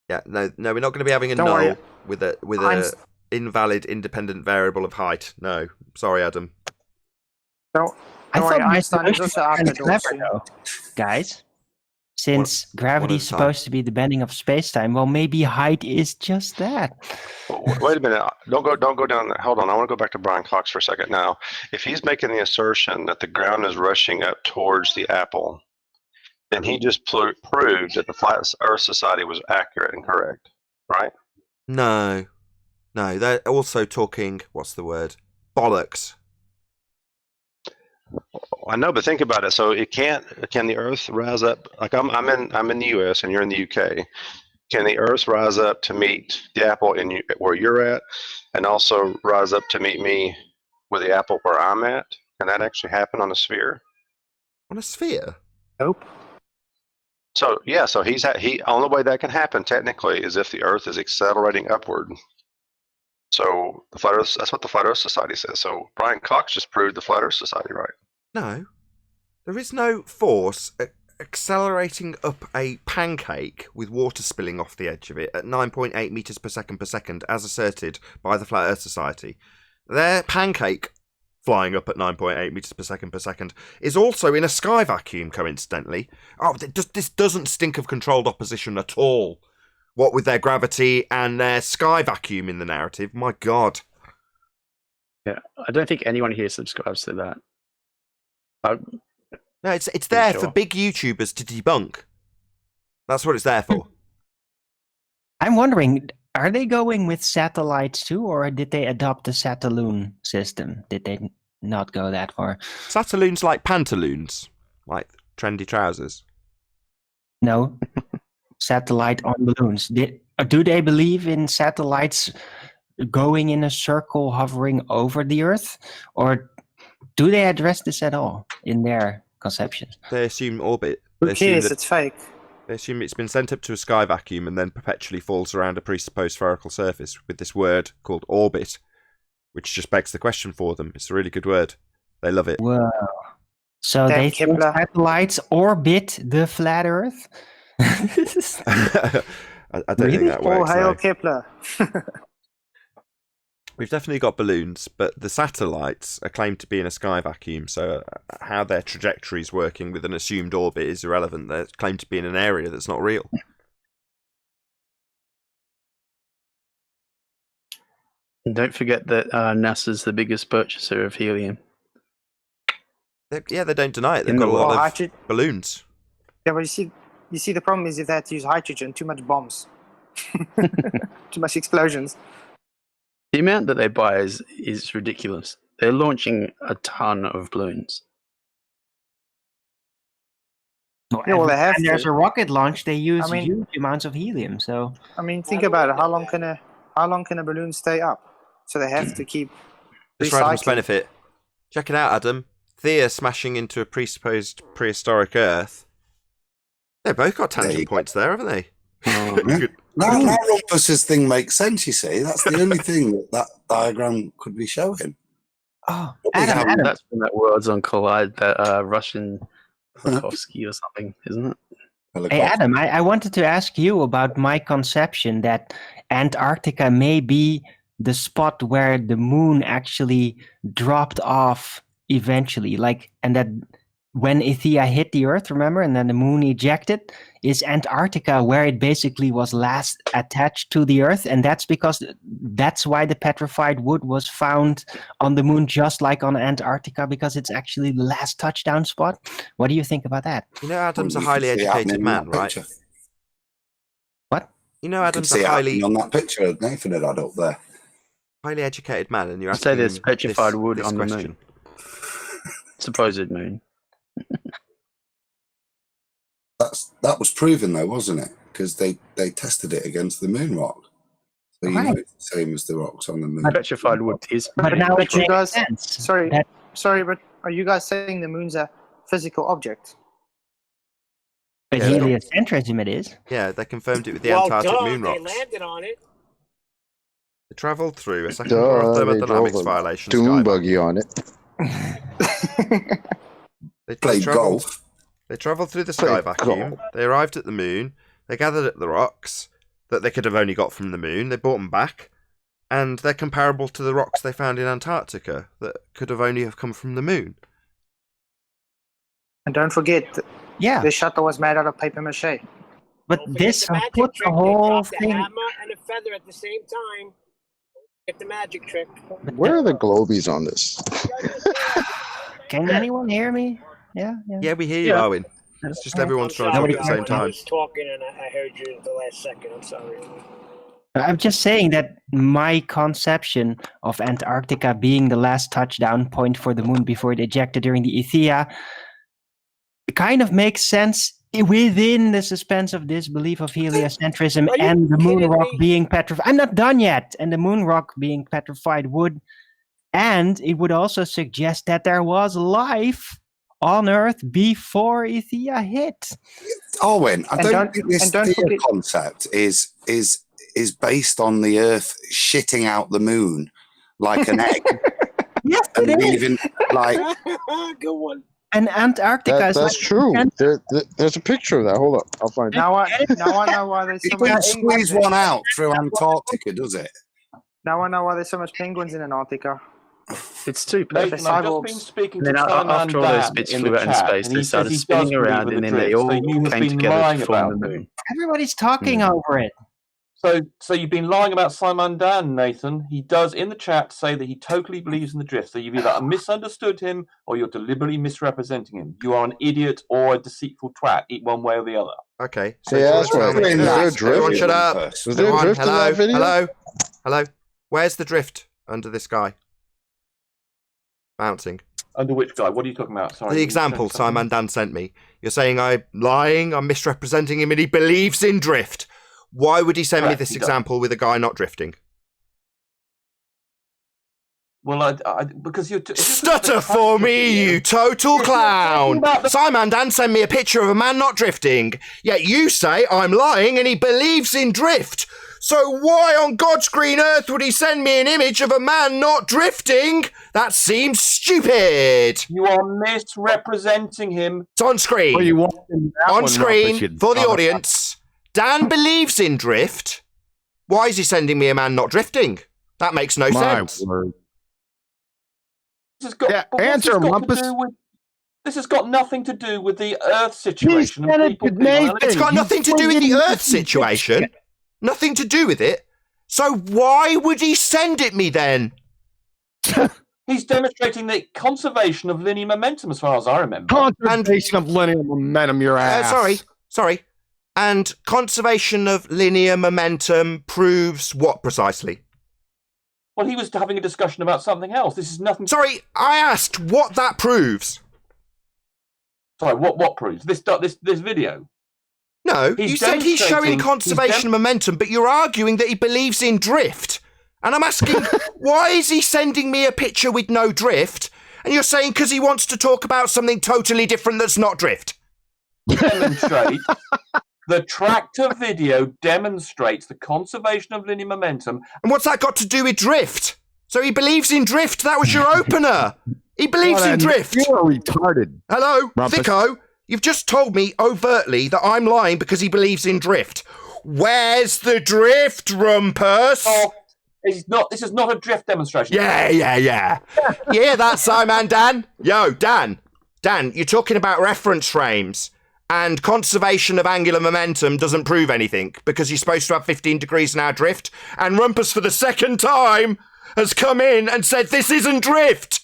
Yeah, no, we're not going to be having a null with a invalid independent variable of height. No, sorry, Adam. Don't worry, Einstein is also after clever, guys. Since gravity is supposed to be the bending of space-time, well, maybe height is just that. Wait a minute. Don't go down there. Hold on. I want to go back to Brian Cox for a second. Now, if he's making the assertion that the ground is rushing up towards the apple, then he just proved that the Flat Earth Society was accurate and correct, right? No, they're also talking, what's the word? Bollocks. I know, but think about it. So can the Earth rise up? Like I'm in the U.S. and you're in the U.K. Can the Earth rise up to meet the apple where you're at, and also rise up to meet me with the apple where I'm at? Can that actually happen on a sphere? On a sphere? Nope. So yeah, only way that can happen technically is if the Earth is accelerating upward. So the Flat Earth, that's what the Flat Earth Society says. So Brian Cox just proved the Flat Earth Society right. No, there is no force accelerating up a pancake with water spilling off the edge of it at 9.8 meters per second, as asserted by the Flat Earth Society. Their pancake flying up at 9.8 meters per second is also in a sky vacuum, coincidentally. Oh, this doesn't stink of controlled opposition at all. What with their gravity and their sky vacuum in the narrative, my God. Yeah, I don't think anyone here subscribes to that. No, it's there for big YouTubers to debunk. That's what it's there for. I'm wondering, are they going with satellites too, or did they adopt the Satelloon system? Did they not go that far? Satelloons like pantaloons, like trendy trousers. No. Satellite on balloons. Do they believe in satellites going in a circle hovering over the Earth? Or do they address this at all in their conceptions? They assume orbit. Who cares? It's fake. They assume it's been sent up to a sky vacuum and then perpetually falls around a presupposed spherical surface with this word called orbit, which just begs the question for them. It's a really good word. They love it. Whoa. So Damn they think Kepler. satellites orbit the flat Earth? I don't think that All works. hail No. Kepler. We've definitely got balloons, but the satellites are claimed to be in a sky vacuum, so how their trajectory is working with an assumed orbit is irrelevant. They're claimed to be in an area that's not real. And don't forget that NASA's the biggest purchaser of helium. They don't deny it. They've In got the a lot world. of balloons. Yeah, but you see, the problem is if they had to use hydrogen, too much bombs, too much explosions. The amount that they buy is ridiculous. They're launching a ton of balloons. No, Yeah, well, they every have time there's to. a rocket launch, they use I mean- huge amounts of helium. So I mean, think about it. How long can a balloon stay up? So they have to keep Just for Adam's recycling. benefit, check it out, Adam. Thea smashing into a presupposed prehistoric Earth. They've both got tangent points there, haven't they? Good. That Rumpus's thing makes sense, you see. That's the only thing that diagram could be showing. oh, They have- Adam, That's when that Worlds on Collide, that Russian Tarkovsky or something, isn't it? hey Adam, I wanted to ask you about my conception that Antarctica may be the spot where the moon actually dropped off eventually, and that when Ethia hit the Earth, remember, and then the moon ejected, is Antarctica where it basically was last attached to the Earth, and that's why the petrified wood was found on the moon, just like on Antarctica, because it's actually the last touchdown spot. What do you think about that? You know, Adam's a You can highly see it happening educated in man, that right? picture. What? You know, You can Adam's see a it highly happening on that picture Nathan had up there. educated man, and you're You asking say there's him petrified this, wood this on the question. moon. Supposed moon. That was proven though, wasn't it? Because they tested it against the moon rock. So you know Right. it's the same as the rocks on the moon. Petrified wood is. But now it But you makes guys- sense. Sorry, that- but are you guys saying the moon's a physical object? but Yeah, heliocentrism it is. Yeah, they confirmed it with the Well, Antarctic duh, moon they rocks. landed on it. They travelled through a second law of They drove thermodynamics a violation. dune Skybox. buggy on it. They Played travelled. golf. They travelled through the sky Played vacuum. golf. They arrived at the moon. They gathered at the rocks that they could have only got from the moon. They brought them back, and they're comparable to the rocks they found in Antarctica that could have only have come from the moon. And don't forget, Yeah, the shuttle was made out of paper mache. but Don't forget this the magic put the trick. They whole dropped a thing. hammer and a feather at the same time. Get the magic trick. Where are the globies on this? Can anyone hear me? Yeah. Yeah, we hear you, Yeah. Owen. It's just Okay. everyone's trying to sorry, talk at the same I time. was talking and I heard you at the last second. I'm sorry. I'm just saying that my conception of Antarctica being the last touchdown point for the moon before it ejected during the Ethia kind of makes sense within the suspense of this belief of heliocentrism Are you and the moon kidding rock me? being petrified. I'm not done yet. And the moon rock being petrified would. And it would also suggest that there was life on Earth before Ethia hit. Owen, I And don't don't- think this and don't Thea forget- concept is based on the Earth shitting out the moon like an egg Yes, and it is. leaving like Good one. And Antarctica is That's like true. There's a picture of that. Hold up, I'll find it. Now I know why there's so it much doesn't penguins. squeeze one out through Antarctica, does it? Now I know why there's so much penguins in Antarctica. It's too Nathan, bad. the I've just cyborgs. been speaking And to then Simon after all those Dan bits in flew the out in chat, space, and they he says started he does spinning believe around, in and the then they drift, all so you have came been together lying to form about the them. moon. everybody's talking over it. So you've been lying about Simon Dan, Nathan. He does in the chat say that he totally believes in the drift. So you've either misunderstood him or you're deliberately misrepresenting him. You are an idiot or a deceitful twat, eat one way or the other. Okay, so Yeah, do you that's wanna right. tell me- Is there a drift? Everyone shut up. First. Was there a Everyone, drift in hello, that video? hello. Where's the drift under this guy? Bouncing. Under which guy? What are you talking about? Sorry. The example Simon Dan sent me. You're saying I'm lying, I'm misrepresenting him, and he believes in drift. Why would he send me Correct, this he does. example with a guy not drifting? Well, because you're... Stutter for me, you total clown! Simon Dan sent me a picture of a man not drifting, yet you say I'm lying and he believes in drift. So why on God's green earth would he send me an image of a man not drifting? That seems stupid. You are misrepresenting him. It's on screen. Well, you want that On one, screen, Rumpus, you for the dumb- audience, Dan believes in drift. Why is he sending me a man not drifting? That makes no My sense. word. This has got, Yeah, but what's answer, this got to Rumpus. do with- This has got nothing to do with the Earth situation. said And it people to being Nathan. honest. It's got You nothing to do with the friggin' Earth situation. Nothing to do with it. So why would he send it me then? He's demonstrating the conservation of linear momentum, as far as I remember. Conservation of linear momentum, your ass. Sorry. And conservation of linear momentum proves what precisely? Well, he was having a discussion about something else. This is nothing. Sorry, I asked what that proves. Sorry, what proves this video? No, He's you said he's showing demonstrating- conservation of momentum, but you're arguing that he believes in drift. And I'm asking, why is he sending me a picture with no drift? And you're saying because he wants to talk about something totally different that's not drift. Demonstrate. The tractor video demonstrates the conservation of linear momentum. And what's that got to do with drift? So he believes in drift. That was your opener. He believes in drift. You are retarded. Hello, Rumpus. Thicko. You've just told me overtly that I'm lying because he believes in drift. Where's the drift, Rumpus? Oh, this is not a drift demonstration. Yeah. Yeah, that's Simon, Dan. Yo, Dan, you're talking about reference frames. And conservation of angular momentum doesn't prove anything because you're supposed to have 15 degrees an hour drift. And Rumpus, for the second time, has come in and said this isn't drift.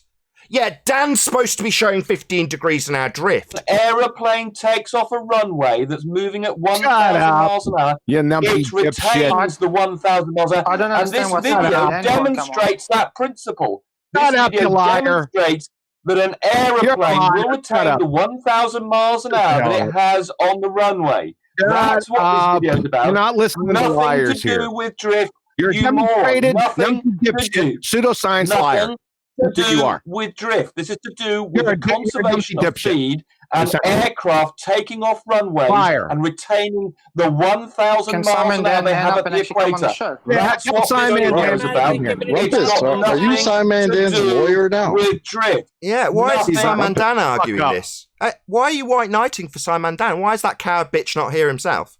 Yeah, Dan's supposed to be showing 15 degrees an hour drift. An aeroplane takes off a runway that's moving at 1,000 up. miles an hour. You numpty It retains the 1,000 miles an hour. I don't understand and what's this video happening. Come on. demonstrates that principle. Shut This up, video you liar. demonstrates that an You're aeroplane lying. will Shut retain up. the 1,000 miles an hour that it has on the runway. That's what this video is about. You're not listening to Nothing liars to do here. with drift. You're a You moron. demonstrated Nothing numpty to dipshit, do. pseudoscience liar. Nothing to That's what you do are. with drift. This is to do with You're a the conservation dumpty of dipshit. speed and You're a- aircraft taking off runways Liar. and retaining the 1,000 Can miles Simon an hour Dan they hand have up at and the actually come on the equator. show? That's Yeah, what Simon this video Dan is hand about. in here. It's Rumpus, got are you nothing Simon to Dan's do lawyer now? with drift. Yeah, why is Nothing. Simon Dan arguing up. this? Why are you white knighting for Simon Dan? Why is that coward bitch not here himself?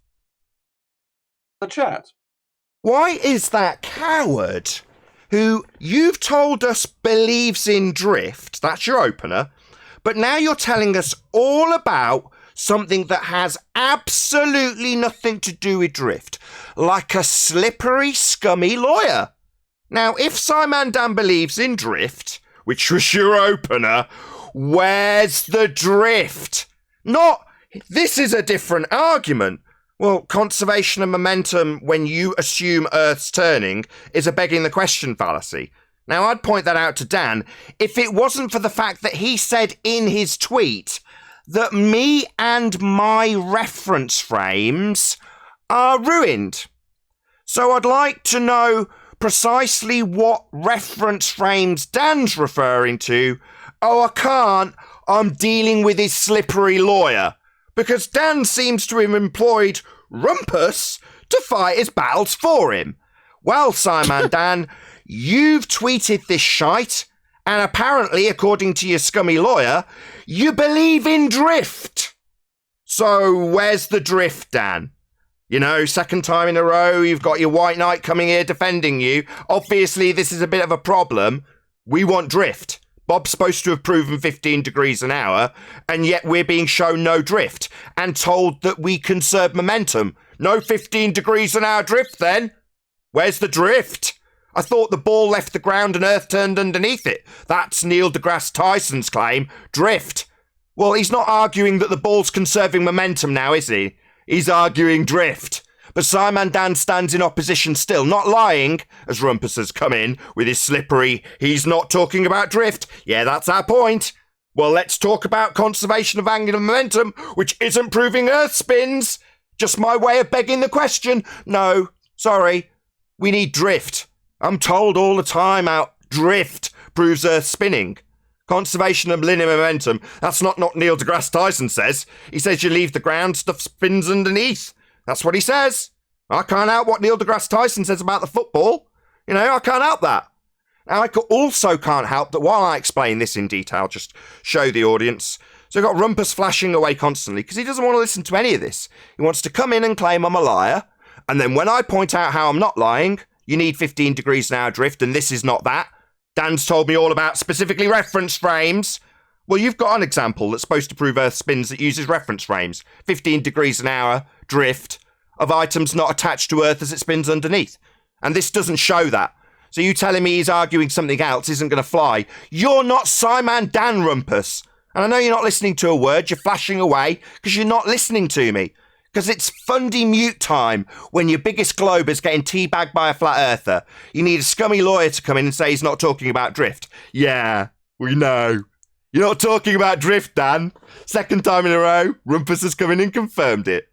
The chat. Why is that coward who you've told us believes in drift, that's your opener, but now you're telling us all about something that has absolutely nothing to do with drift, like a slippery, scummy lawyer? Now, if Simon Dan believes in drift, which was your opener, where's the drift? Not, this is a different argument. Well, conservation of momentum when you assume Earth's turning is a begging the question fallacy. Now, I'd point that out to Dan if it wasn't for the fact that he said in his tweet that me and my reference frames are ruined. So I'd like to know precisely what reference frames Dan's referring to. Oh, I can't. I'm dealing with his slippery lawyer. Because Dan seems to have employed Rumpus to fight his battles for him. Well, Simon Dan, you've tweeted this shite, and apparently, according to your scummy lawyer, you believe in drift. So where's the drift, Dan? You know, second time in a row, you've got your white knight coming here defending you. Obviously, this is a bit of a problem. We want drift. Bob's supposed to have proven 15 degrees an hour, and yet we're being shown no drift and told that we conserve momentum. No 15 degrees an hour drift, then? Where's the drift? I thought the ball left the ground and Earth turned underneath it. That's Neil deGrasse Tyson's claim. Drift. Well, he's not arguing that the ball's conserving momentum now, is he? He's arguing drift. But Simon Dan stands in opposition still, not lying, as Rumpus has come in with his slippery, he's not talking about drift. Yeah, that's our point. Well, let's talk about conservation of angular momentum, which isn't proving Earth spins. Just my way of begging the question. No, sorry, we need drift. I'm told all the time how drift proves Earth spinning. Conservation of linear momentum, that's not Neil deGrasse Tyson says. He says you leave the ground, stuff spins underneath. That's what he says. I can't help what Neil deGrasse Tyson says about the football. You know, I can't help that. Now, I also can't help that while I explain this in detail, just show the audience. So I've got Rumpus flashing away constantly because he doesn't want to listen to any of this. He wants to come in and claim I'm a liar. And then when I point out how I'm not lying, you need 15 degrees an hour drift, and this is not that. Dan's told me all about specifically reference frames. Well, you've got an example that's supposed to prove Earth spins that uses reference frames. 15 degrees an hour drift of items not attached to Earth as it spins underneath. And this doesn't show that. So you telling me he's arguing something else isn't going to fly. You're not Simon Dan, Rumpus. And I know you're not listening to a word. You're flashing away because you're not listening to me. Because it's fundy mute time when your biggest globe is getting teabagged by a flat earther. You need a scummy lawyer to come in and say he's not talking about drift. Yeah, we know. You're not talking about drift, Dan. Second time in a row, Rumpus has come in and confirmed it.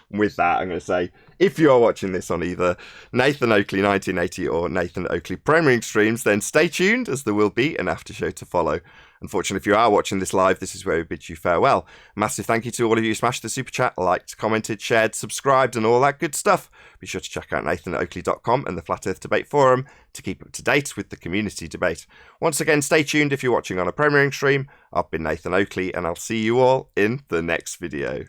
And with that, I'm going to say, if you are watching this on either Nathan Oakley 1980 or Nathan Oakley Premiering streams, then stay tuned as there will be an after show to follow. Unfortunately, if you are watching this live, this is where we bid you farewell. Massive thank you to all of you who smashed the super chat, liked, commented, shared, subscribed, and all that good stuff. Be sure to check out nathanoakley.com and the Flat Earth Debate Forum to keep up to date with the community debate. Once again, stay tuned if you're watching on a premiering stream. I've been Nathan Oakley, and I'll see you all in the next video.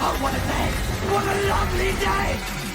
Oh, what a day! What a lovely day!